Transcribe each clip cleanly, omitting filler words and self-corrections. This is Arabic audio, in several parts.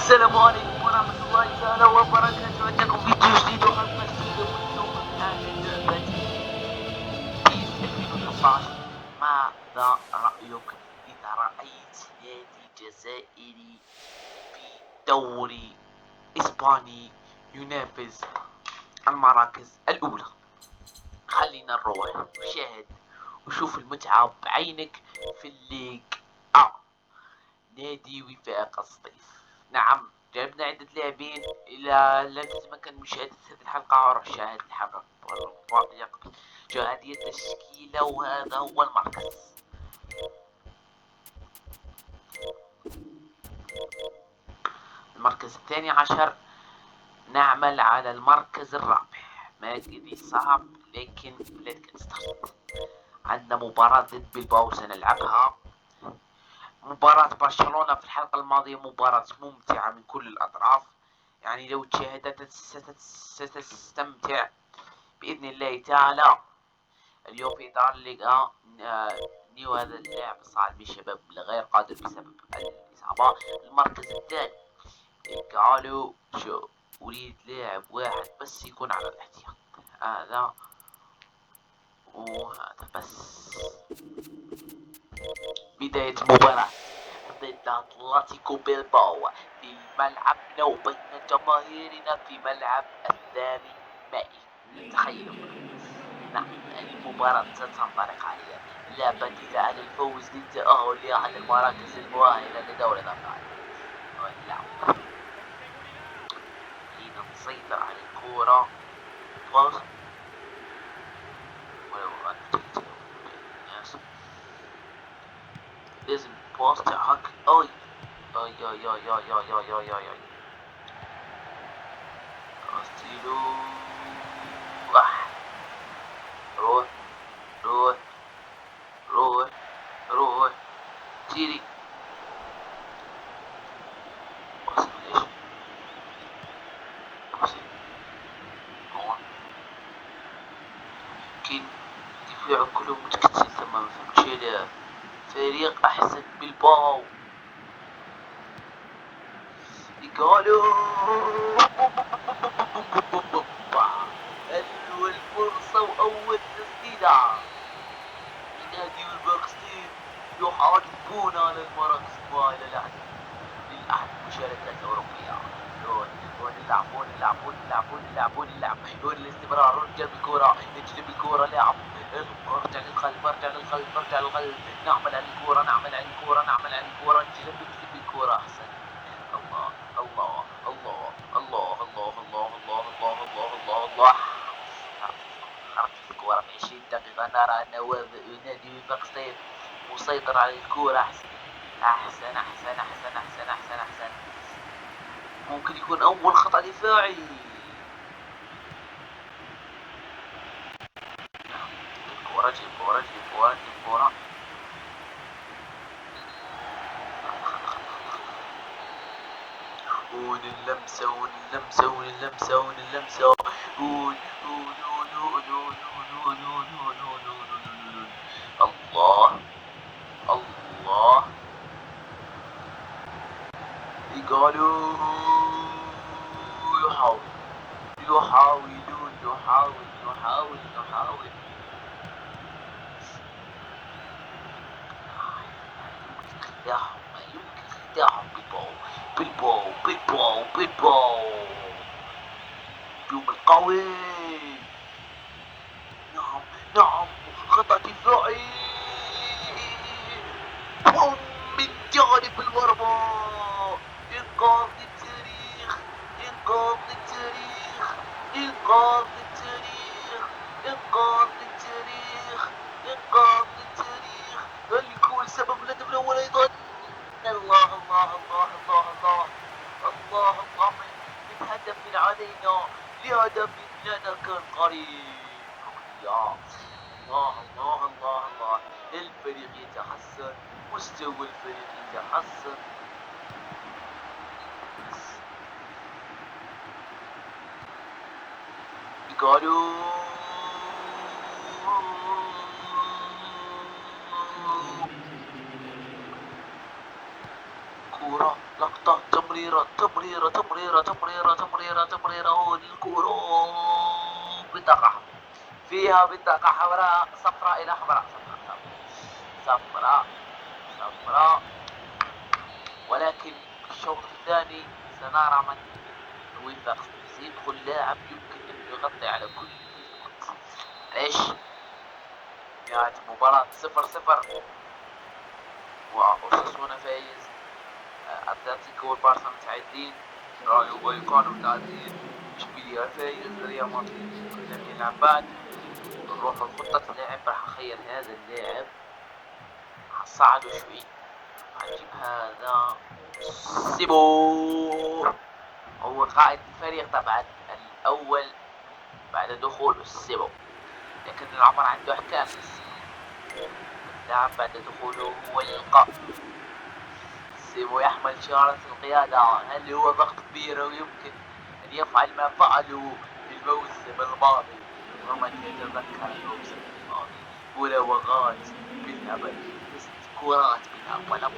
السلام عليكم ورحمة الله تعالى وبركاته. أتاكم فيديو جديد وحلقة جديدة، واليوم معنا لعبة بيس 2015. ماذا رأيك إذا رأيت نادي جزائري في دوري إسباني ينافس المراكز الأولى؟ خلينا نروح نشاهد وشوف المتعة بعينك في الليج نادي وفاق الصيف. نعم، جايبنا عدة لاعبين. إلى لا تتمكن مشاهدة هذه الحلقة روح شاهد الحلقة الوثائق. هذه التشكيلة وهذا هو المركز. المركز الثاني عشر، نعمل على المركز الرابع. ما أدري صعب لكن لا تستخدم. عندنا مباراة ضد بلباو سنلعبها. مباراة برشلونة في الحلقة الماضية مباراة ممتعة من كل الأطراف، يعني لو تشاهدت ستستمتع بإذن الله تعالى. اليوم في إطار الليغا نيو هذا اللاعب صاعد بشباب غير قادر بسبب الإصابة. المركز الثاني قالوا شو أريد لاعب واحد بس يكون على الاحتياط، هذا وهذا بس. بداية المباراة ضد أتلتيكو بيلباو في ملعبنا وبين جماهيرنا في ملعب الثاني مائي. تخيلوا، نعم المباراة ستنطلق حاليا. لا بديل عن الفوز للتأهل لأحد المراكز المؤهلة لدوري الأبطال. لا، خلينا نسيطر على الكورة. فوز ولو لازم باص تاعك. أي أي أي أي أي أي أي أي أي أي أستيلو. روح روح روح روح تيري. وصل ليش وصل هون. يمكن دفاعه كله متكتل تماما، فهمتش له فريق أحسن بالباو. قالوا الفرصة وأول تسديدة. نادي الباكستين يحاربون على المراكز المؤهلة لأحد المشاركات الأوروبية. نلعب الاستمرار. رجع بالكرة، يجلب الكرة، لاعب ارجع للخلف. نعمل على الكرة نجلب الكرة أحسن. الله الله الله الله الله الله الله الله الله الله الله. خرجت الكرة في 20 دقيقة. نرى أن نادي باكستين مسيطر على الكرة. أحسن. ممكن يكون أول خطأ دفاعي. جيب كورة. اللمسة الله الله. قالوا يحاولون ما يمكن خداعهم بالباو بيوم القوي. نعم خطأ دفاعي من جانب المرمى. إنقاذ للتاريخ. الكل سبب الهدف الأول أيضا. الله من هدف علينا لهدف لنا كان قريب. يا الله. الفريق يتحسن، مستوى الفريق يتحسن. قالوا كورة، لقطة، تمرير تمريرة الكرة بطاقة فيها بطاقة حمراء صفراء إلى حمراء صفراء. ولكن الشوط الثاني سنرى من وفاق. سيدخل لاعب يمكن أن يغطي على كل النقط. ليش؟ نهاية المباراة 0-0 وأوساسونا فايز، أتلتيكو والبارسا متعادلين، رايو فايكانو متعادلين، إشبيلية فايز، ريال مدريد لم يلعب بعد. نروح لخطة اللاعب. راح أخير هذا اللاعب، حصعده شوي، هنجيب هذا سيبو، هو قائد الفريق طبعا الأول بعد دخول سيبو، لكن العمر عنده أحكام. اللاعب بعد دخوله هو القائد. سيبو يحمل شارة القيادة. هل هو ضغط كبير ويمكن أن يفعل ما فعله في الموسم الماضي؟ ومن يتذكر الموسم الماضي، مراوغات بالهبل، كرات بالهبل،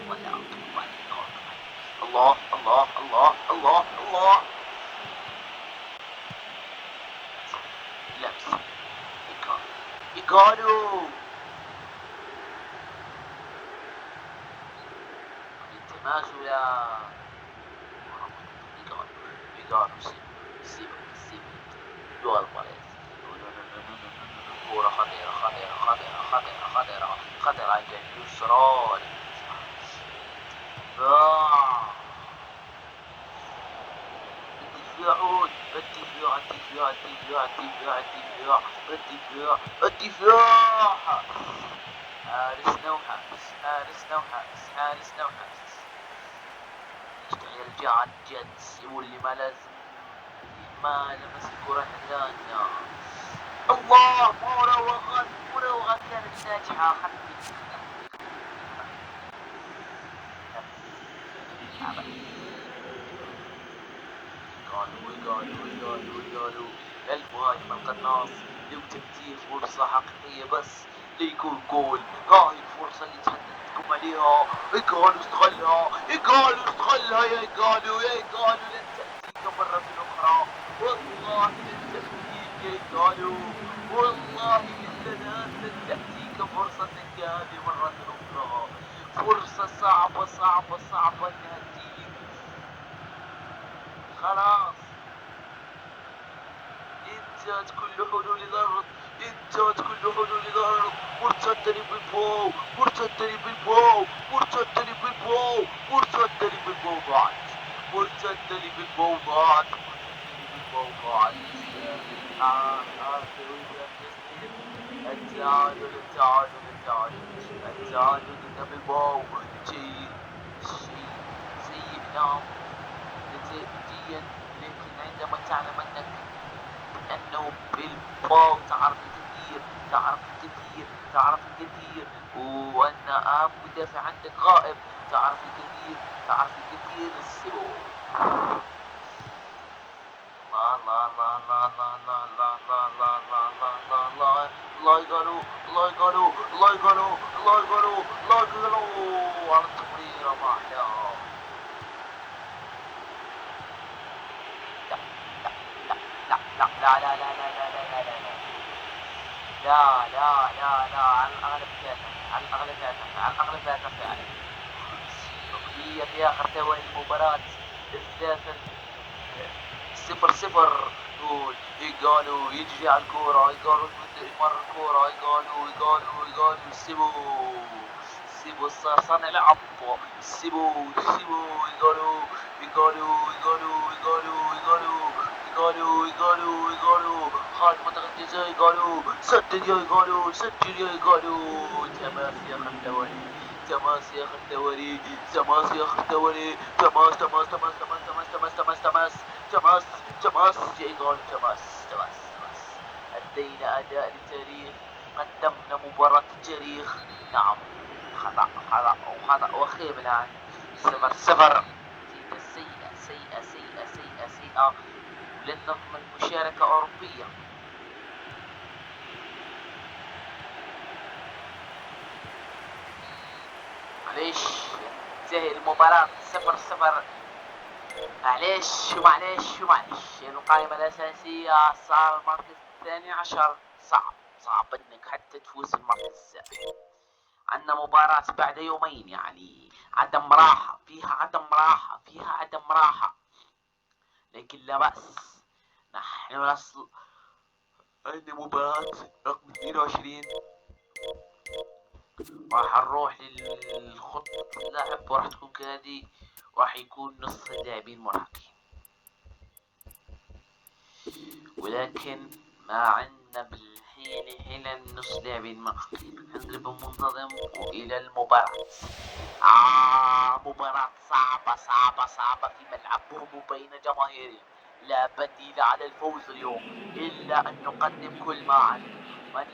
الله الله الله الله الله. لمس إيكالو التماس إلى إيكالو سيب دول باريس. كرة خطيرة يسرى. الدفاع. حارس نوحس يشتغل جد واللي ما لمس الكرة ثانية. الله، مراوغة كانت ناجحة. قالوا المهاجم القناص له تمثيل فرصة حقيقية بس ليكون جول. هاي الفرصة اللي تحدثتكم عليها، إيكالو استغلها يا إيكالو لن تأتيك مرة أخرى، والله لن تأتيك يا إيكالو، والله لن تأتيك فرصة كهذه مرة أخرى. فرصة صعبة إنها تجيك. خلاص انتهت كل حلول الأرض. مرتدة لبلباو ضاعت. التعادل لبلباو شيء سيء. نعم نتائجيا، لكن عندما تعلم أنه بلباو تعرف الكثير وأن مدافع عندك غائب، تعرف الكثير. السيبو الله يقالوا على التمريرة ما أحلاها. لا على الأغلب لا تفعل. هي في آخر ثواني المباراة 0-0. نقول إيكالو يجري على الكورة، إيكالو يمر الكورة، إيكالو سيبو صار صانع لعب. سيبو إيكالو خارج منطقة الجزاء. إيكالو سجل يا إيكالو. تماس يا أخي الدوري. تماس يا إيكالو. تماس. أدينا أداء للتاريخ، قدمنا مباراة التاريخ. نعم، خطأ وخيب الآن. 0-0. سيئة. لن نضمن مشاركة أوروبية. معليش، تنتهي المباراة 0-0 معلش القائمة الأساسية صار المركز الثاني عشر. صعب انك حتى تفوز المركز السابع. عندنا مباراة بعد يومين، يعني عدم راحة فيها عدم راحة، لكن لا بأس. نحن نصل عندنا مباراة رقم 22، راح نروح للخطة اللعب وراح تكون كهذه، راح يكون نص اللاعبين مراهقين، ولكن ما عندنا بالحيلة حيلة نص لاعبين مراهقين. نقلب منتظم وإلى المباراة. مباراة صعبة في ملعبهم وبين جماهيرهم. لا بديل على الفوز اليوم إلا أن نقدم كل ما عندنا. من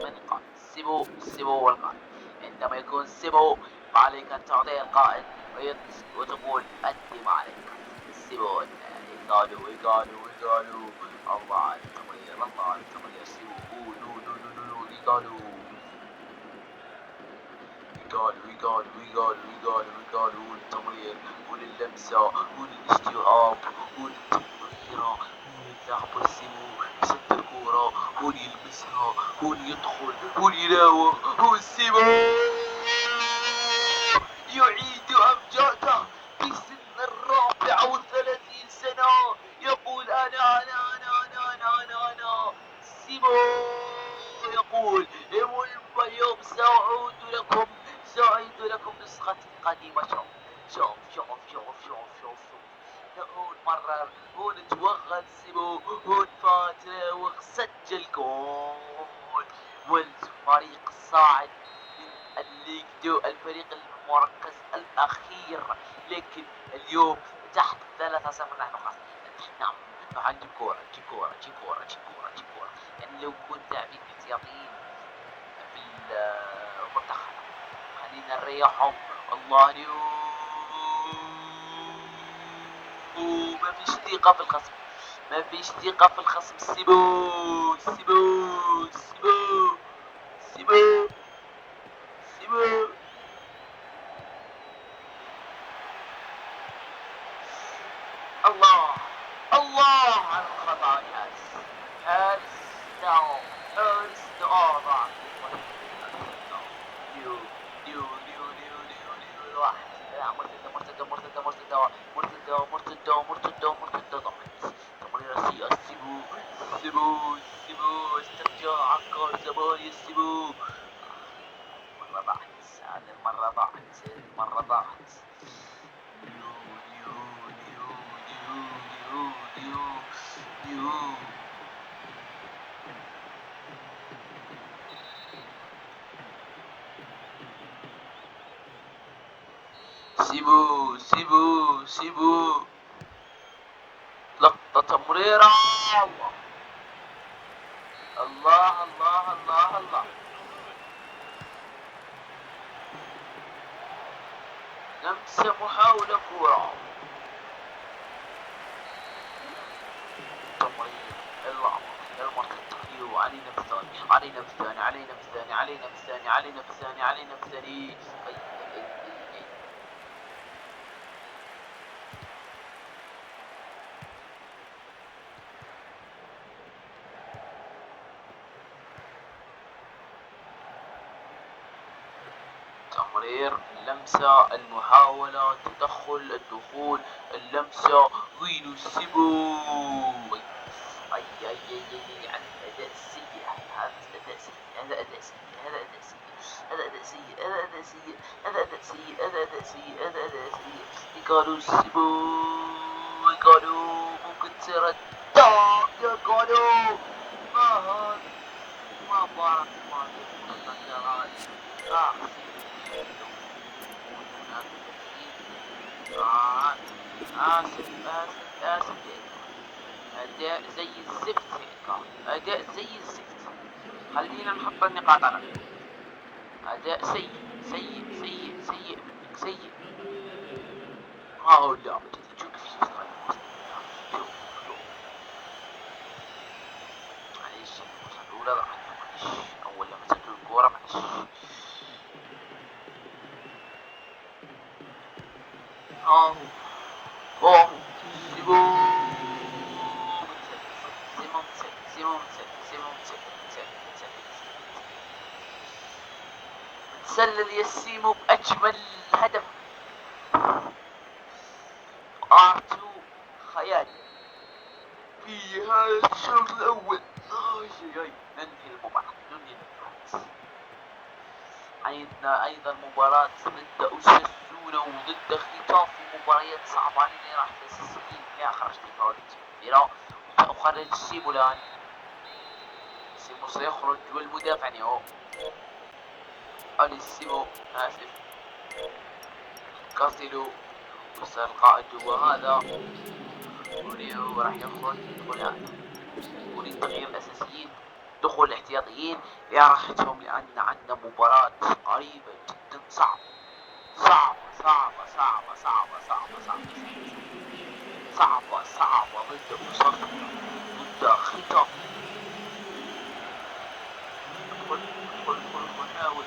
القائد؟ سيبو هو القائد. عندما يكون سيبو فعليك أن تعطيه القائد وتقول أدي ما عليك. سيبو قالوا الله على التمرير سيبو قالوا والتمرير واللمسة والاستيعاب والتمريرة واللعب السمو يسد الكورة يلمسها يدخل يراوغ والسمو يعيد أمجاده في سن 34 سنة. يقول أنا سيمو يقول اليوم سأعيد لكم نسختي القديمة. شوف هون مرر، هون توغل سيمو، هون فات وسجل جول. والفريق الصاعد من الليج 2، الفريق المركز الأخير، لكن اليوم تحت 3-0 نحن خسرنا. نعم جيب كورة يعني لو كنت لاعبين احتياطيين في المنتخب خلينا نريحهم. الله اليوم ما فيش ثقة في الخصم. سيبو الله على الخطأ. حارس ضاع. مرتدة ضغط تمريرة سيئة. سيبو استرجاع عكار زمان يا سيبو. هذه المرة ضاعت. سيبو لقطة تمريرة. الله لمسة محاولة كورة تمرير اللعبة المرتدة. علينا بالثاني. تمرير اللمسة المحاولة الدخول اللمسة وينو سيبو. عن الأداء السيء. هذا أداء سيء. يقالوا سيبو ممكن تصير الدعم. يقالوا ما بارك الله آسف أداء زي الزفت. خلينا نحط النقاط على أداء سيء. ها هو اللعب شوف معليش الأولى معليش أول لما مسكت الكورة معليش. تسلل ياسيمو بأجمل هدف. R2 خيالي في هذا الشوط الأول. ننهي المباراة، ننهي المباراة. عندنا أيضا مباراة ضد أوساسونا وضد ختافي، مباريات صعبة علينا. راح تسجيل لا خرجت فاولت كبيرة وخرج سيمو الآن. سيمو سيخرج والمدافع نيو سيمو آسف كاستيلو وصل القائد هو هذا، ونيو راح يخرج يدخل هذا. ونريد تغيير الأساسيين، دخول الاحتياطيين لراحتهم، لأن عندنا مباراة قريبة جدا صعبة صعبة صعبة صعبة صعبة صعبة صعبة صعبة صعبة ضد أوساسونا ضد ختافي. ادخل حاول.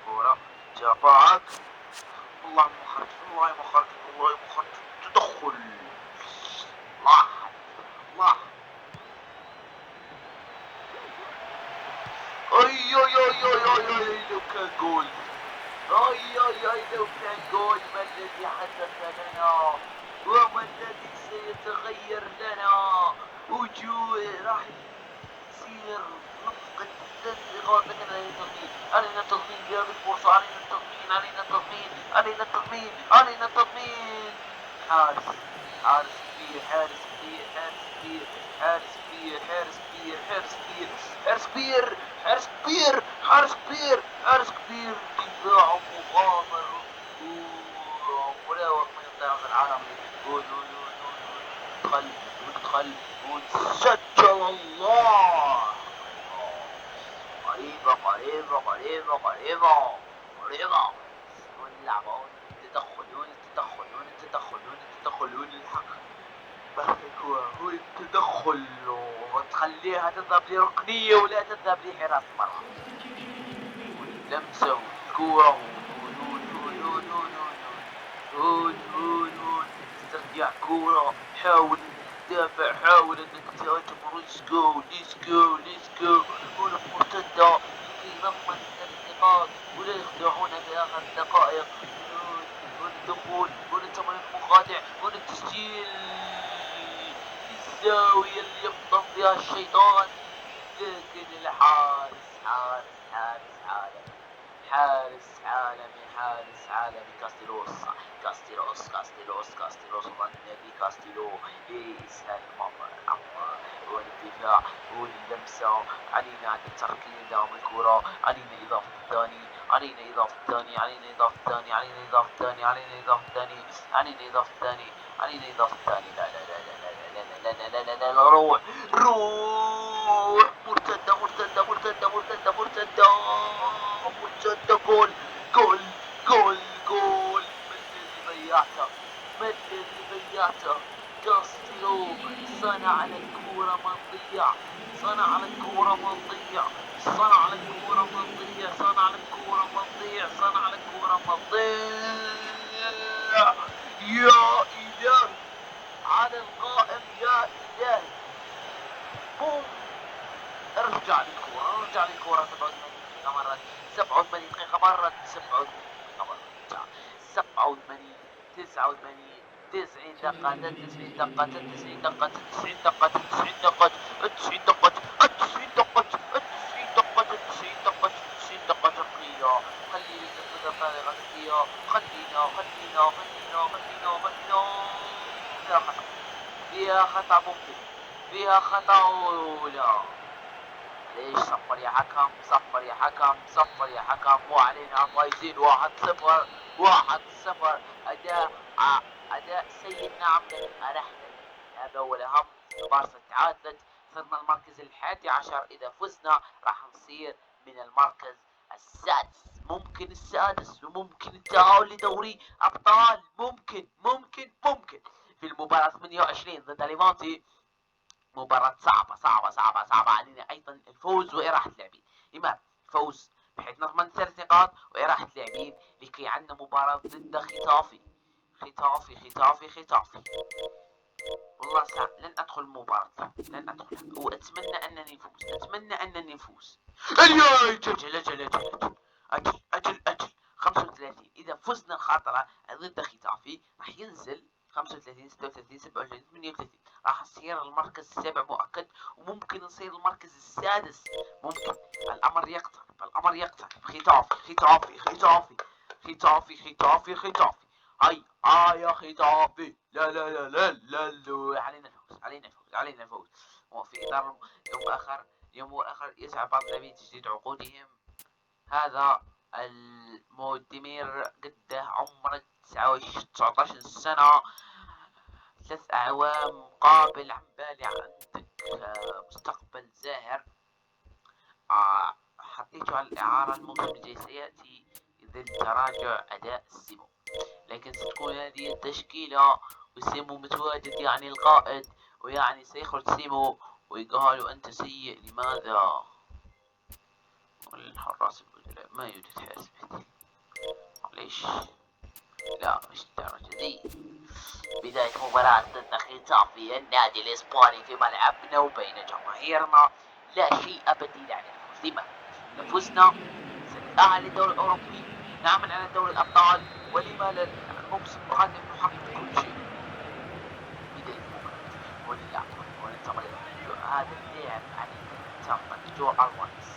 الكورة جاباك. والله ما خرج، والله ما خرج، والله ما خرج. تدخل. الله الله. اي لو كان جول. اي لو كان جول. ما الذي حدث لنا وما الذي سيتغير لنا؟ وجوه راح يصير نفقد 3 نقاط. لكن علينا تضمين بهذه الفرصة. علينا التضمين. حارس كبير. دفاع مغامر ومراوغ من الطرف العربي. ندخل ونسجل. الله. قريبة. واللعبة التدخل هو التدخل، وتخليها تذهب لركنية ولا تذهب لحراس المرمى. لمسه الكورة. استرجاع كورة. حاول تدافع، حاول انك تهاجم. ليتس جو. هنا مرتدة لكي نضمن 3 نقاط ولا يخدعونا في اخر الدقائق. هنا الدخول، هنا التمرير المخادع، هنا التسجيل في الزاوية اللي يفضل فيها الشيطان. لكن الحارس عالمي كاستيلوس والنبي كاستيلو يسهل الأمر. والدفاع واللمسة. علينا التركيز من الكرة. علينا إضافة الثاني. لا روح. مرتدة. جول. ما الذي ضيعته؟ كاستيلو صنع الكورة منضيع. يا إله على القائم. يا إلهي. بوم. ارجع للكورة 87 دقيقة مرت. 87 دقيقة مرت. 87 89 90 دقة. 90 دقة. 90 دقة. 90 دقة. 90 دقة. 90 دقة. 90 دقة. 90 دقة. 90 دقة. 90 دقة ترقية. خلينا نتبدأ بطريقة ذكية. خلينا فيها خطأ ممكن. فيها خطأ. لا. ليش صفر يا حكم؟ وعلينا فايزين 1-0. أداء سيء نعم، لكن أرحنا. هذا هو الأهم. بارسا تعادلت، صرنا المركز 11. إذا فزنا راح نصير من المركز ممكن السادس، وممكن التأهل لدوري أبطال. ممكن في المباراة 28 ضد ليفانتي. مباراة صعبة علينا أيضا الفوز وإراحة اللاعبين. لماذا؟ الفوز بحيث نضمن 3 نقاط وإراحة اللاعبين، لكي عندنا مباراة ضد ختافي. والله والله صعب، لن أدخل المباراة، لن أدخل، وأتمنى أنني نفوز، أتمنى أنني نفوز. أجل أجل أجل أجل أجل أجل أجل 35. إذا فزنا الخاطرة ضد ختافي راح ينزل 35 36 37 38، راح يصير المركز السابع مؤكد، وممكن يصير المركز السادس، ممكن. الأمر يقترب، الأمر يقترب. ختافي ختافي ختافي ختافي ختافي ختافي. هاي يا ختافي، لا لا لا لا لا لا، علينا الفوز، علينا الفوز، علينا الفوز. وفي إطار يوم آخر يسعى بعض اللاعبين تجديد عقودهم. هذا الموديمير قده عمره 19 سنة، 3 أعوام مقابل، عن بالي عندك مستقبل زاهر. حطيته على الإعارة، الموسم الجاي سيأتي ضد تراجع أداء السيمو، لكن ستكون هذه التشكيلة وسيمو متواجد، يعني القائد، ويعني سيخرج سيمو ويقال أنت سيء لماذا؟ الحراس البدلاء ما يوجد حارس بديل، ليش؟ لا مش الدرجة دي. بداية مباراة ضد ختافي النادي الإسباني في ملعبنا وبين جماهيرنا، لا شيء بديل عن الفوز. لما؟ إذا فزنا سنتأهل للدوري الأوروبي، نعمل على دوري الأبطال، ولما لا الموسم القادم نحقق كل شيء. بداية المباراة وللعب وللتمرير، هذا اللاعب علينا ننتقد جو ألفاريز،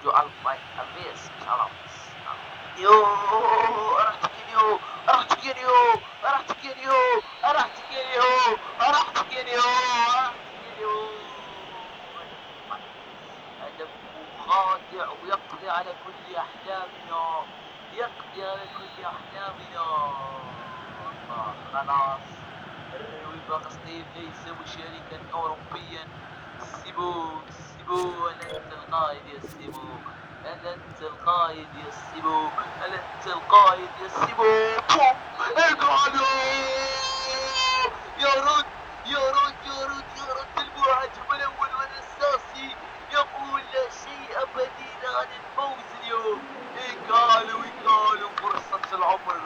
جو ألفاريز مش ألفاريز. يو أرحتكينيو أرحتكينيو أرحتكينيو أرحتكينيو أرحتكينيو أرحتكينيو. هدف مخادع ويقضي على كل أحلامنا، يقضي على كل أحلامنا. الله خلاص، وفاق ستيف ليس مشاركا أوروبيا. سيبو سيبو، أنت القائد يا سيبو، أنت القائد يا سيبو، أنت القائد يا سيبو. بوم، اقعدوا يا رد يا رد يا رد يا رد. المهاجم الأول والأساسي يقول لا شيء بديل عن الفوز اليوم. قالوا فرصة العمر،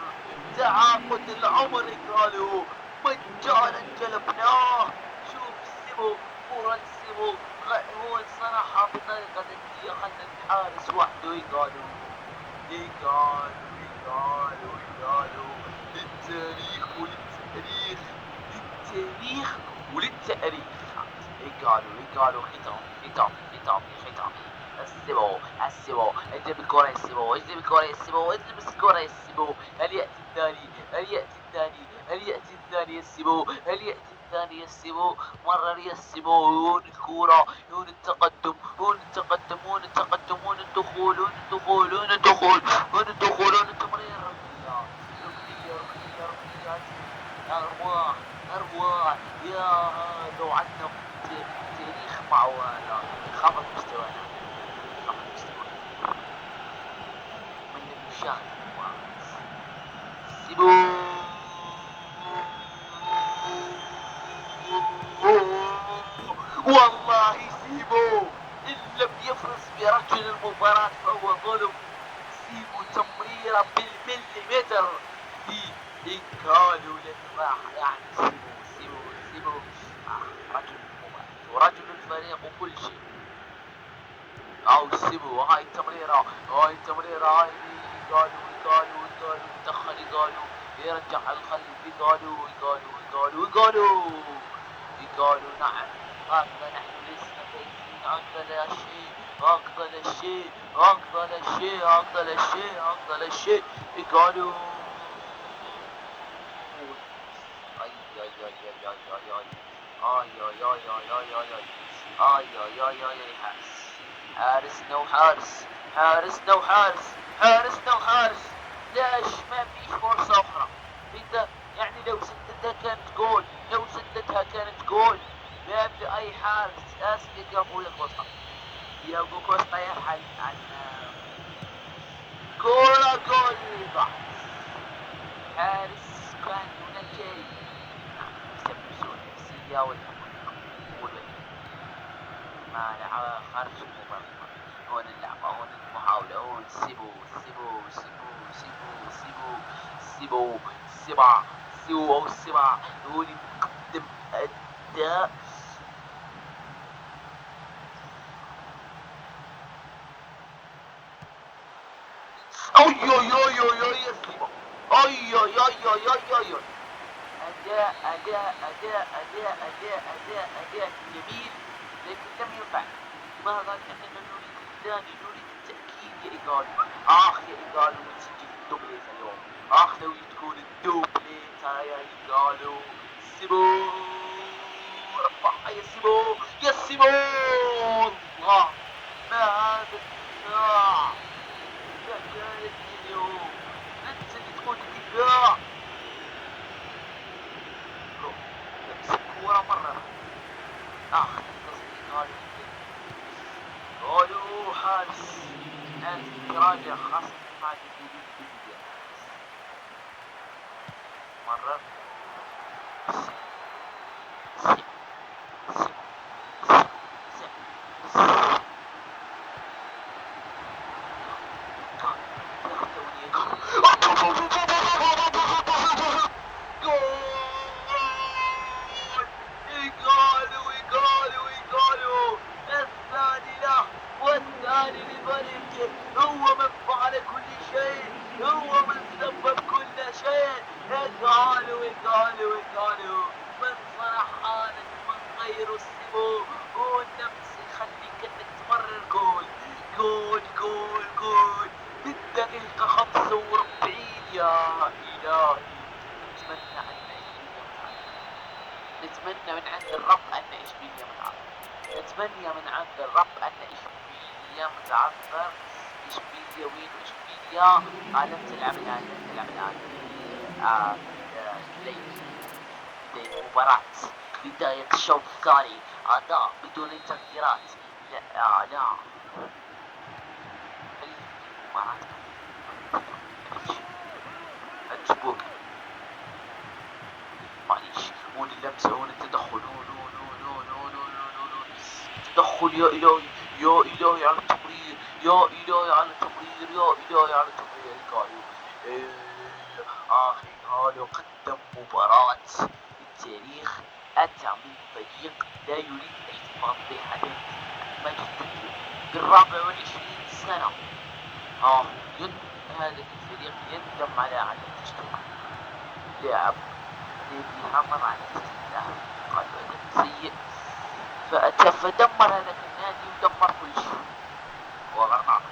تعاقد العمر، قالوا مجانا جلبناه. شوف سيبو، كرة سيبو، هو صنعها بطريقة ذكية، خلى الحارس وحده. قالوا للتاريخ وللتاريخ، للتاريخ وللتاريخ. قالوا ختام. السيبو اجلب الكرة يا السيبو، اجلب الكرة يا السيبو، اجلب الكرة يا السيبو. هل يأتي الثاني؟ هل يأتي الثاني؟ هل يأتي الثاني يا السيبو؟ هل يأتي الثاني يا السيبو؟ مرر يا السيبو، هون الكرة، هون التقدم، هون التقدم، هون التقدم، هون الدخول، هون الدخول، هون الدخول، هون الدخول، هون التمرير. ركنيات، أرواح يا هذا. وعندنا تاريخ معه، هذا خفض مستوانا، خفض مستوانا من المشاهد المباراة. سيبو والله سيبو إن لم يفرز برجل المباراة فهو ظلم. سيبو تمريرة بالمليمتر في قالوا للراحة، يعني سيبو رجل المباراة ورجل الفريق وكل شيء. أو سيبو، هاي التمريرة، هاي قالوا يتدخل، قالوا يرجع الخلف، قالوا نعم، هكذا نحن لسنا فايزين. أفضل الشيء. قالوا اي اي اي اي اي اي اي. حارسنا وحارس. ليش ما فيش فرصة أخرى؟ انت يعني لو سددتها كانت جول، ما في أي حارس. آسف يا دياغو كوستا يرحل عن جول ضاع. حارس كان من الجاي بسبب سوء النفسية والبدنية. ما خارج المباراة، هون اللعبة، هون المحاولة، هون سيبو سوى الصراع يولي مقدم أداء. أي أي أي أي أي يا سيما، أي أي أي أي أي أي. أداء أداء أداء أداء أداء أداء أداء جميل، لكن لم ينفع. ماذا؟ لأننا نريد الثاني، نريد التأكيد يا إيجالو. يا إيجالو نسجل الدوبليت اليوم. ناوي تكون الدوبليت يا إيجالو. سيمو رفعها يا سيمو، يا سيمو. الله، ما هذا الدفاع؟ لا كانت اليوم أنت اللي تكون الدفاع. لمس الكورة مرة. قصدي قالوا حارس لازم يراجع، خاصة بعد الجديد مرة. والثاني لفالنتين. هو من فعل كل شيء، هو من سبب كل شيء. قالوا من صنع حالك من غير السمو. ونفس يخليك انك تمرر جول في الدقيقة 45. يا إلهي، نتمنى من عند الرب أن إشبيلية متعثر. نتمنى من عند الرب أن إشبيلية متعثر. إشبيلية وين إشبيلية؟ لم تلعب الآن. بداية المباراة، بداية الشوط الثاني، أداء بدون تغييرات. لا المباراة الجبوك معليش. هون اللمسة، هون التدخل، تدخل. يا إلهي على التمرير، قالوا قدم مباراة التاريخ. أتى من فريق لا يريد الاحتفاظ بحدث مجد ب24 سنة. هذا الفريق يندم على عدم تشكيله لاعب الذي حافظ على استثناء. قالوا أداء سيء، فأتى فدمر هذا النادي ودمر كل شيء وغرق.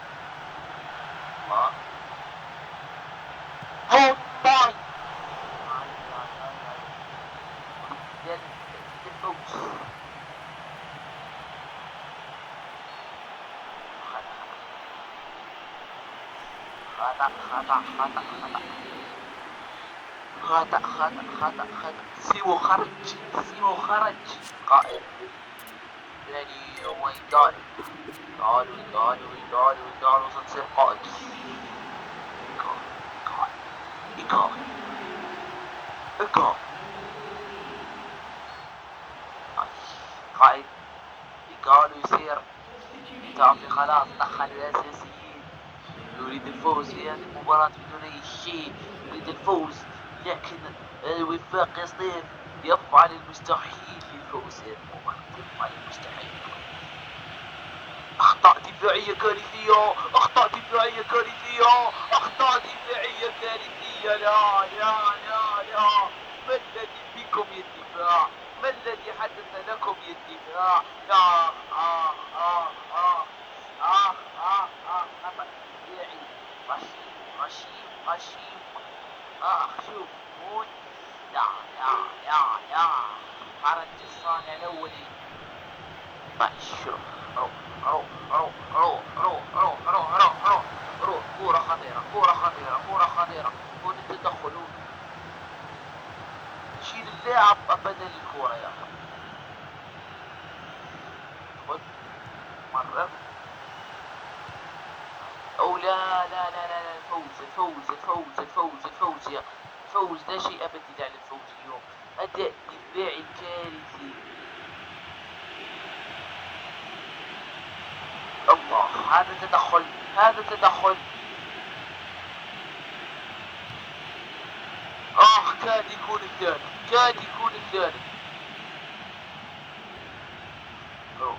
هوماي الفوز. خطأ. سيمو خرج قائد يعني. قالوا ستصير قائد. قائد قالوا يصير تعطي خلاص. دخل الأساسيين، يريد الفوز في هذه المباراة بدون أي شيء. يريد الفوز، لكن الوفاق يصير يفعل المستحيل للفوز في هذه المباراة. يفعل المستحيل. أخطاء دفاعية كارثية. لا. ما الذي بكم يا الدفاع؟ ما الذي حدث لكم يا الدفاع؟ خطأ دفاعي غشيم. شوف هون. لا خرج الصانع الأولي. شوف، روح. كورة خطيرة. هون التدخل، شيل اللاعب بدل الكورة يا أخي. خذ مرة. أو لا. الفوز لا شيء أبدا على الفوز اليوم. أداء دفاعي كارثي. الله، هذا تدخل. كاد يكون الثالث، كاد يكون الثالث. روح.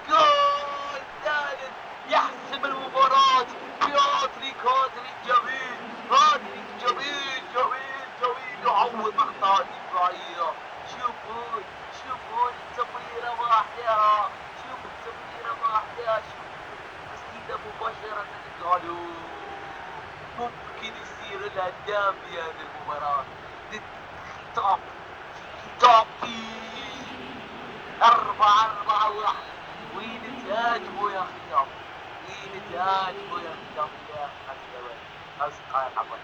جول ثالث يحسم المباراة. بياتري كادري جميل، كادري جميل جميل جميل يعوض أخطاء دفاعية. شوفوا شوفوا التمريرة ما أحلاها، شوفوا التمريرة ما أحلاها، شوفوا تسديدة مباشرة قالوا ممكن يصير الهداف في هذه المباراة ضد خطاب. خطابي 4-1. وين تهاجموا يا خطاب؟ وين تهاجموا يا خطاب؟ يا أصدقائي عفوا.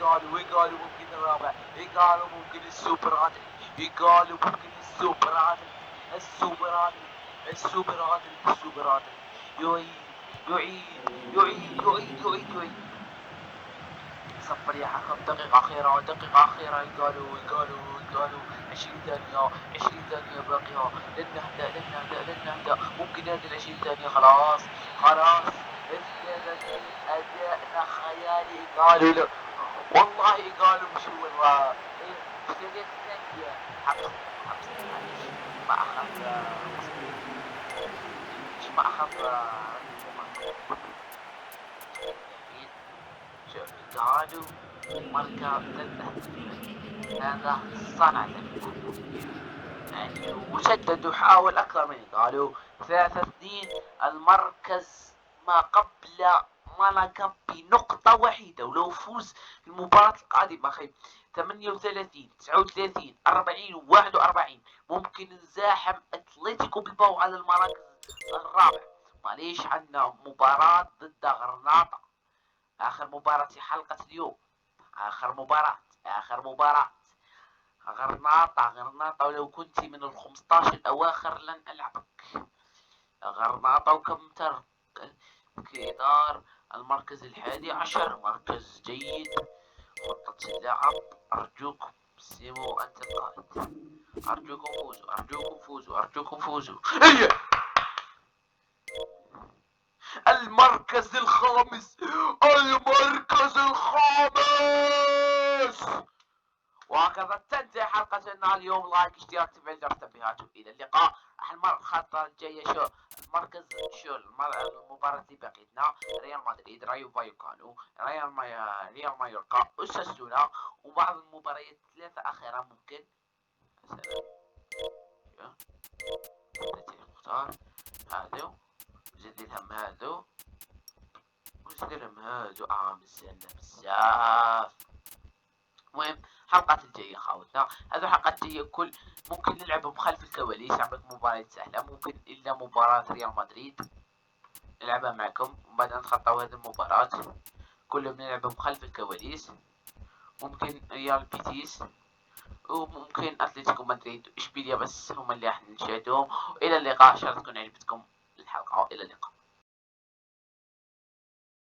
قالوا ممكن الرابع، قالوا ممكن السوبر عادل، قالوا ممكن السوبر عادل، السوبر عادل، السوبر عادل، السوبر عادل. يعيد يعيد يعيد يعيد يعيد يعيد. صفر يا حكم. دقيقة أخيرة، دقيقة أخيرة. قالوا 20 ثانية، 20 ثانية باقية. لن نهدأ. ممكن هذه 20 ثانية خلاص. أداءنا خيالي. قالوا لا والله، قالوا مش هو والله. 30 ثانية. حبس ما أخذ قالوا ماركا هذا صنع يعني، وشددوا حاول أكثر من قالوا 3-2. المركز ما قبل مالاغا بنقطة واحدة، ولو فوز في المباراة القادمة 38 39 40 41 ممكن نزاحم اتلتيكو بلباو على المراكز الرابع. معليش عندنا مباراة ضد غرناطة، آخر مباراة في حلقة اليوم. آخر مباراة غرناطة. ولو كنت من 15 الأواخر لن ألعبك. غرناطة وكم ترك كدار. المركز 11 مركز جيد. خطة اللعب. أرجوكم سيمو أنت القائد. أرجوكم فوزوا. المركز الخامس. وهكذا تنتهي حلقتنا اليوم. لايك، اشتراك، تفعيل جرس التنبيهات. الى اللقاء. الخطة الجاية المركز المباراة اللي بقيتنا ريال مدريد، رايو فايكانو، ريال مايوركا، اوساسونا، وبعض المباريات 3 أخيرة ممكن. نختار هذا، نزيد لهم هذا، ونزيد لهم هذا. بزاف. المهم حلقات الجاية خاوتنا، هذو الحلقات الجاية كل ممكن نلعبهم خلف الكواليس. عندك مباريات سهلة ممكن إلا مباراة ريال مدريد نلعبها معكم، وبعد نتخطاو هذه المباراة كلهم نلعبهم خلف الكواليس. ممكن ريال بيتيس، وممكن اتلتيكو مدريد واشبيليا، بس هم اللي راح نشاهدهم. والى اللقاء. ان شاء الله تكون عجبتكم الحلقة، والى اللقاء.